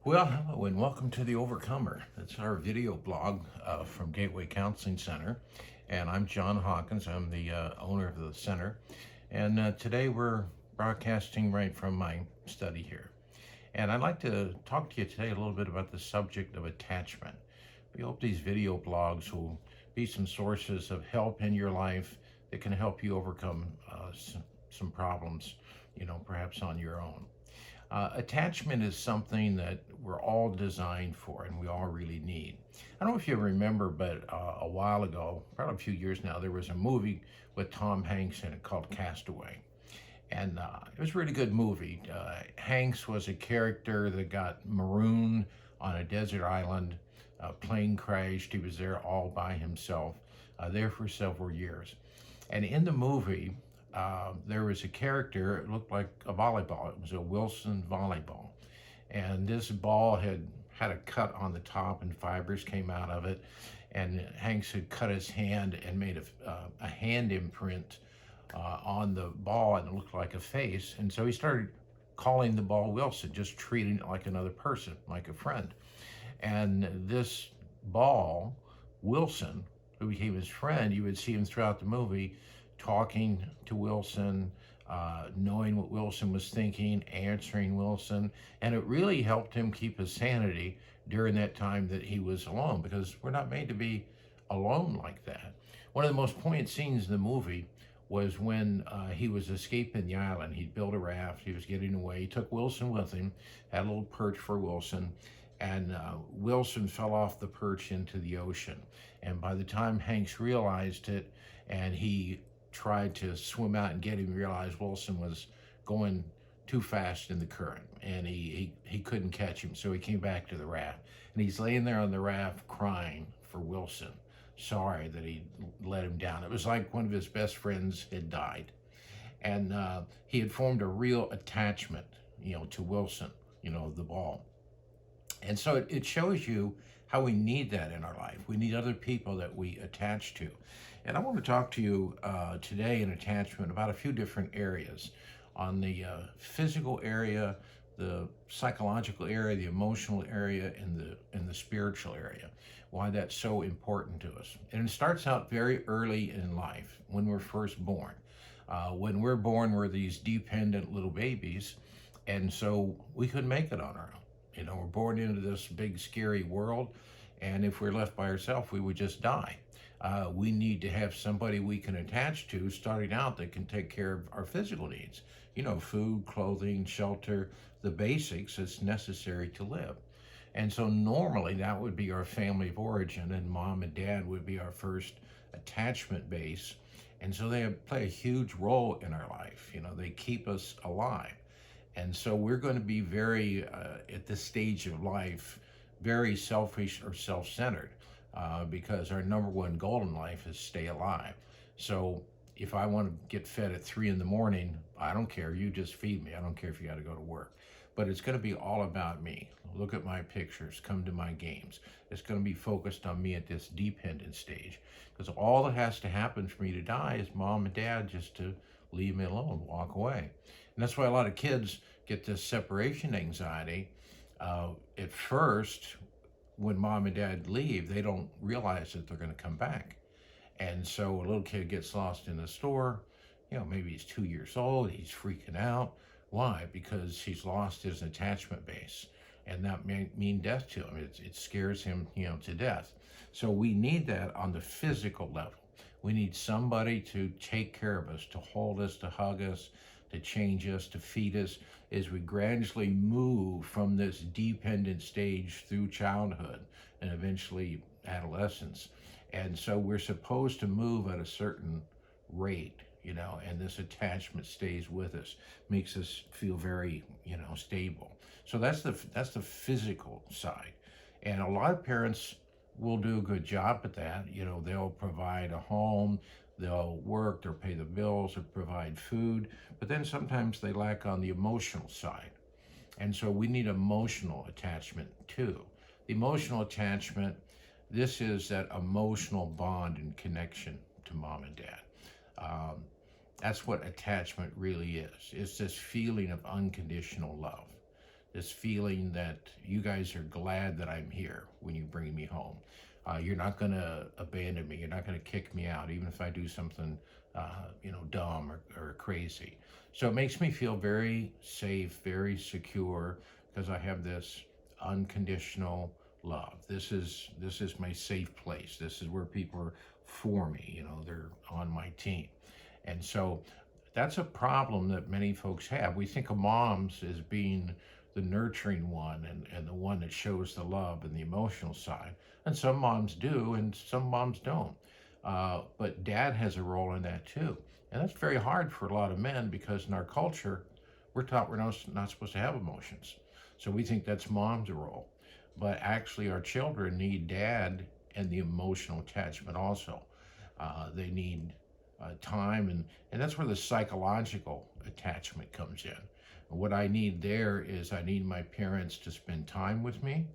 Well, hello and welcome to The Overcomer. It's our video blog from Gateway Counseling Center. And I'm John Hawkins. I'm the owner of the center. And today we're broadcasting right from my study here. And I'd like to talk to you today a little bit about the subject of attachment. We hope these video blogs will be some sources of help in your life that can help you overcome some problems, perhaps on your own. Attachment is something that we're all designed for and we all really need. I don't know if you remember, but a while ago, probably a few years now, there was a movie with Tom Hanks in it called Castaway. And it was a really good movie. Hanks was a character that got marooned on a desert island. A plane crashed. He was there all by himself, there for several years. And in the movie, there was a character, it looked like a volleyball. It was a Wilson volleyball. And this ball had a cut on the top and fibers came out of it. And Hanks had cut his hand and made a hand imprint on the ball, and it looked like a face. And so he started calling the ball Wilson, just treating it like another person, like a friend. And this ball, Wilson, who became his friend, you would see him throughout the movie talking to Wilson, knowing what Wilson was thinking, answering Wilson. And it really helped him keep his sanity during that time that he was alone, because we're not made to be alone like that. One of the most poignant scenes in the movie was when he was escaping the island. He'd built a raft, he was getting away. He took Wilson with him, had a little perch for Wilson, and Wilson fell off the perch into the ocean. And by the time Hanks realized it and he tried to swim out and get him, realized Wilson was going too fast in the current and he couldn't catch him. So he came back to the raft and he's laying there on the raft crying for Wilson, sorry that he let him down. It was like one of his best friends had died. And he had formed a real attachment, to Wilson, the ball. And so it shows you how we need that in our life. We need other people that we attach to. And I want to talk to you today in attachment about a few different areas. On the physical area, the psychological area, the emotional area, and the spiritual area. Why that's so important to us. And it starts out very early in life, when we're first born. When we're born, we're these dependent little babies, and so we couldn't make it on our own. We're born into this big, scary world, and if we're left by ourselves, we would just die. We need to have somebody we can attach to starting out that can take care of our physical needs. Food, clothing, shelter, the basics that's necessary to live. And so normally that would be our family of origin, and mom and dad would be our first attachment base. And so they play a huge role in our life. They keep us alive. And so we're going to be very, at this stage of life, very selfish or self-centered because our number one goal in life is stay alive. So if I want to get fed at 3 in the morning, I don't care. You just feed me. I don't care if you got to go to work. But it's going to be all about me. Look at my pictures. Come to my games. It's going to be focused on me at this dependent stage. Because all that has to happen for me to die is mom and dad just to leave me alone, walk away. And that's why a lot of kids get this separation anxiety. At first, when mom and dad leave, they don't realize that they're going to come back. And so a little kid gets lost in the store. Maybe he's 2 years old. He's freaking out. Why? Because he's lost his attachment base. And that may mean death to him. It scares him, to death. So we need that on the physical level. We need somebody to take care of us, to hold us, to hug us, to change us, to feed us, as we gradually move from this dependent stage through childhood and eventually adolescence. And so we're supposed to move at a certain rate, and this attachment stays with us, makes us feel very, stable. So that's the physical side. And a lot of parents will do a good job at that. They'll provide a home, they'll work, they'll pay the bills, they'll provide food, but then sometimes they lack on the emotional side. And so we need emotional attachment too. The emotional attachment, this is that emotional bond and connection to mom and dad. That's what attachment really is. It's this feeling of unconditional love. this feeling that you guys are glad that I'm here when you bring me home. You're not going to abandon me. You're not going to kick me out, even if I do something, dumb or crazy. So it makes me feel very safe, very secure, because I have this unconditional love. This is my safe place. This is where people are for me. They're on my team, and so that's a problem that many folks have. We think of moms as being the nurturing one and the one that shows the love and the emotional side. And some moms do, and some moms don't. But dad has a role in that too. And that's very hard for a lot of men because in our culture, we're taught we're not supposed to have emotions. So we think that's mom's role. But actually, our children need dad and the emotional attachment also. They need time, and that's where the psychological attachment comes in. What I need there is I need my parents to spend time with me.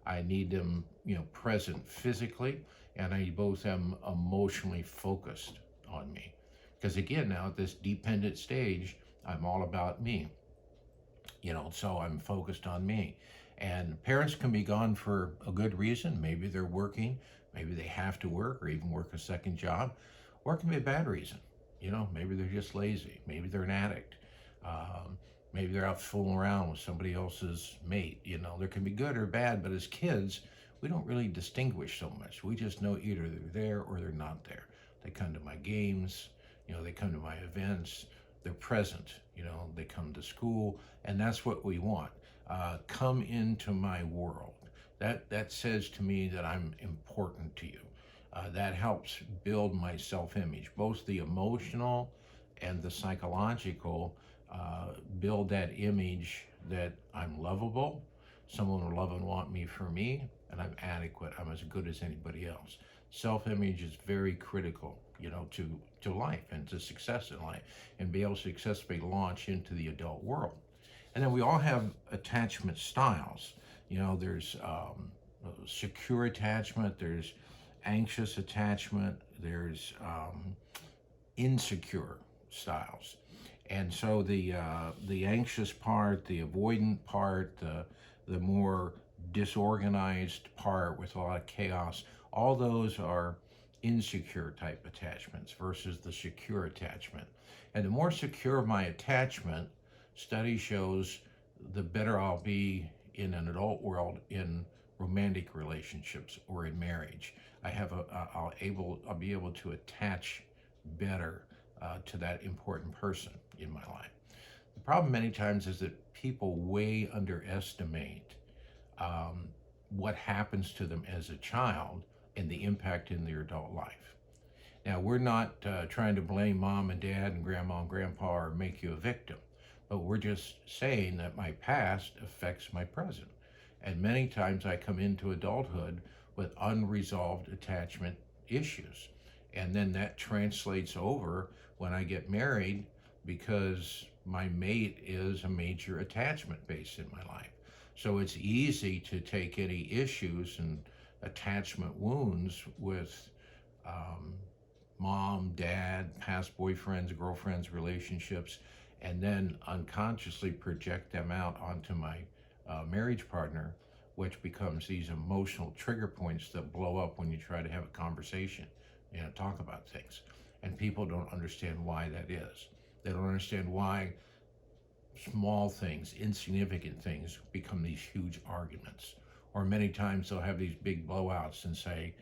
I need them, present physically, and I need both them emotionally focused on me. Because again, now at this dependent stage, I'm all about me, so I'm focused on me. And parents can be gone for a good reason. Maybe they're working, maybe they have to work or even work a second job, or it can be a bad reason. Maybe they're just lazy, maybe they're an addict. Maybe they're out fooling around with somebody else's mate. There can be good or bad, but as kids, we don't really distinguish so much. We just know either they're there or they're not there. They come to my games, they come to my events, they're present, they come to school, and that's what we want. Come into my world. That says to me that I'm important to you. That helps build my self-image, both the emotional and the psychological. Build that image that I'm lovable, someone will love and want me for me, and I'm adequate. I'm as good as anybody else. Self-image is very critical, to life and to success in life, and be able to successfully launch into the adult world. And then we all have attachment styles. There's secure attachment, there's anxious attachment, there's insecure styles. And so the anxious part, the avoidant part, the more disorganized part with a lot of chaos, all those are insecure type attachments versus the secure attachment. And the more secure my attachment, study shows, the better I'll be in an adult world, in romantic relationships or in marriage. I'll be able to attach better to that important person in my life. The problem many times is that people way underestimate what happens to them as a child and the impact in their adult life. Now, we're not trying to blame mom and dad and grandma and grandpa or make you a victim, but we're just saying that my past affects my present. And many times I come into adulthood with unresolved attachment issues. And then that translates over when I get married, because my mate is a major attachment base in my life. So it's easy to take any issues and attachment wounds with mom, dad, past boyfriends, girlfriends, relationships, and then unconsciously project them out onto my marriage partner, which becomes these emotional trigger points that blow up when you try to have a conversation, talk about things. And people don't understand why that is. They don't understand why small things, insignificant things, become these huge arguments. Or many times they'll have these big blowouts and say,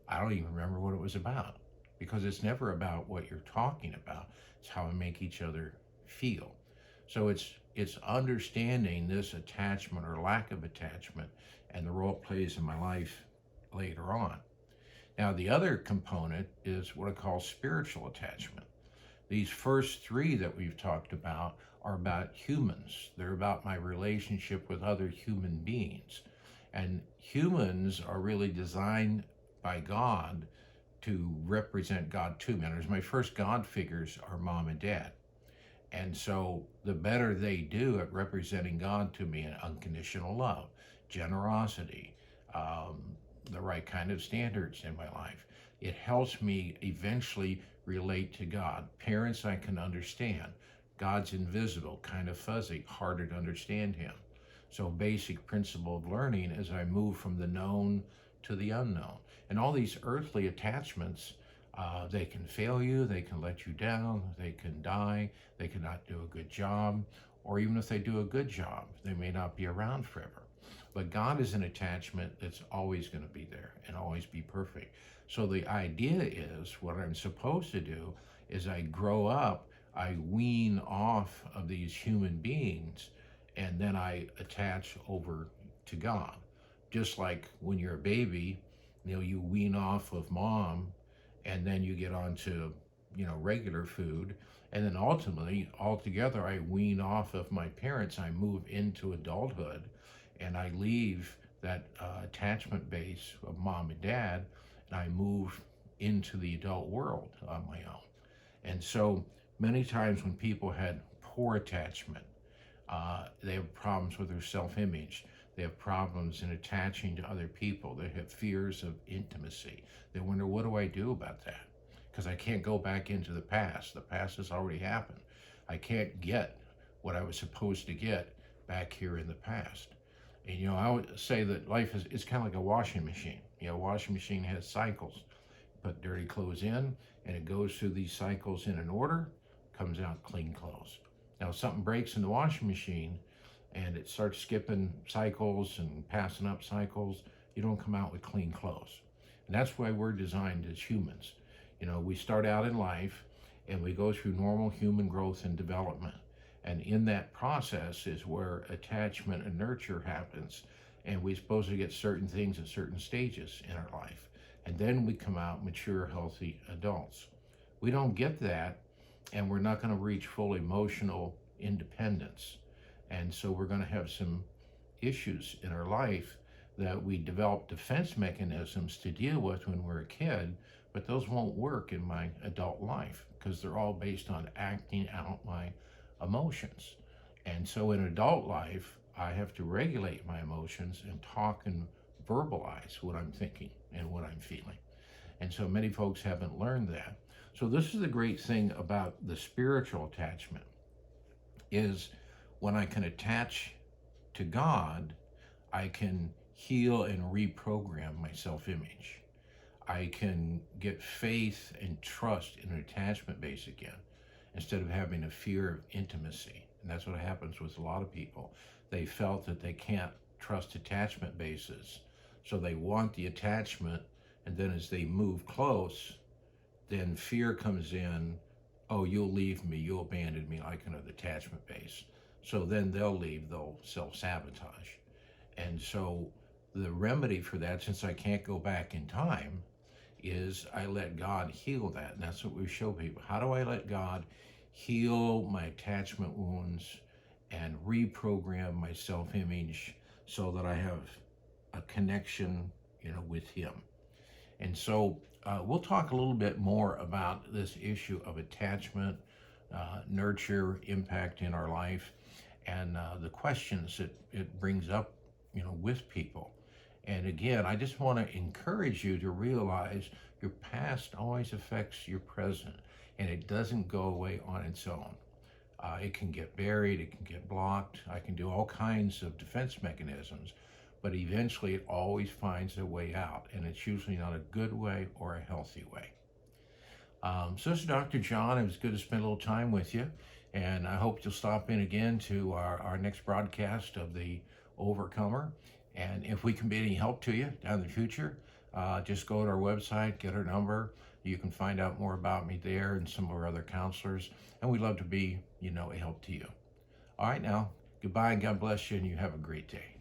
I don't even remember what it was about. Because it's never about what you're talking about. It's how we make each other feel. So it's understanding this attachment or lack of attachment and the role it plays in my life later on. Now, the other component is what I call spiritual attachment. These first three that we've talked about are about humans. They're about my relationship with other human beings. And humans are really designed by God to represent God to me. And my first God figures are mom and dad. And so the better they do at representing God to me in unconditional love, generosity, the right kind of standards in my life, it helps me eventually relate to God. Parents I can understand. God's invisible, kind of fuzzy, harder to understand him. So basic principle of learning as I move from the known to the unknown. And all these earthly attachments, they can fail you, they can let you down, they can die, they cannot do a good job, or even if they do a good job, they may not be around forever. But God is an attachment that's always going to be there and always be perfect. So the idea is what I'm supposed to do is I grow up, I wean off of these human beings, and then I attach over to God. Just like when you're a baby, you wean off of mom and then you get onto, regular food. And then ultimately, altogether, I wean off of my parents. I move into adulthood and I leave that attachment base of mom and dad, and I move into the adult world on my own. And so many times when people had poor attachment, they have problems with their self-image. They have problems in attaching to other people. They have fears of intimacy. They wonder, what do I do about that? Because I can't go back into the past. The past has already happened. I can't get what I was supposed to get back here in the past. And I would say that life is kind of like a washing machine. A washing machine has cycles. Put dirty clothes in, and it goes through these cycles in an order, comes out clean clothes. Now, if something breaks in the washing machine and it starts skipping cycles and passing up cycles, you don't come out with clean clothes. And that's why we're designed as humans. We start out in life and we go through normal human growth and development. And in that process is where attachment and nurture happens. And we're supposed to get certain things at certain stages in our life. And then we come out mature, healthy adults. We don't get that, and we're not going to reach full emotional independence. And so we're going to have some issues in our life that we develop defense mechanisms to deal with when we're a kid, but those won't work in my adult life because they're all based on acting out my emotions. And so in adult life, I have to regulate my emotions and talk and verbalize what I'm thinking and what I'm feeling. And so many folks haven't learned that. So this is the great thing about the spiritual attachment is when I can attach to God, I can heal and reprogram my self-image. I can get faith and trust in an attachment base again instead of having a fear of intimacy. And that's what happens with a lot of people. They felt that they can't trust attachment bases. So they want the attachment, and then as they move close, then fear comes in. Oh, you'll leave me, you'll abandon me, like another attachment base. So then they'll leave, they'll self-sabotage. And so the remedy for that, since I can't go back in time, is I let God heal that. And that's what we show people. How do I let God heal my attachment wounds and reprogram my self-image so that I have a connection, with Him? And so we'll talk a little bit more about this issue of attachment, nurture, impact in our life, and the questions that it brings up, with people. And again, I just want to encourage you to realize your past always affects your present, and it doesn't go away on its own. It can get buried, it can get blocked. I can do all kinds of defense mechanisms, but eventually it always finds a way out, and it's usually not a good way or a healthy way. So this is Dr. John. It was good to spend a little time with you, and I hope you'll stop in again to our next broadcast of The Overcomer. And if we can be any help to you down in the future, just go to our website, get our number. You can find out more about me there and some of our other counselors, and we'd love to be, a help to you. All right, now, goodbye, and God bless you, and you have a great day.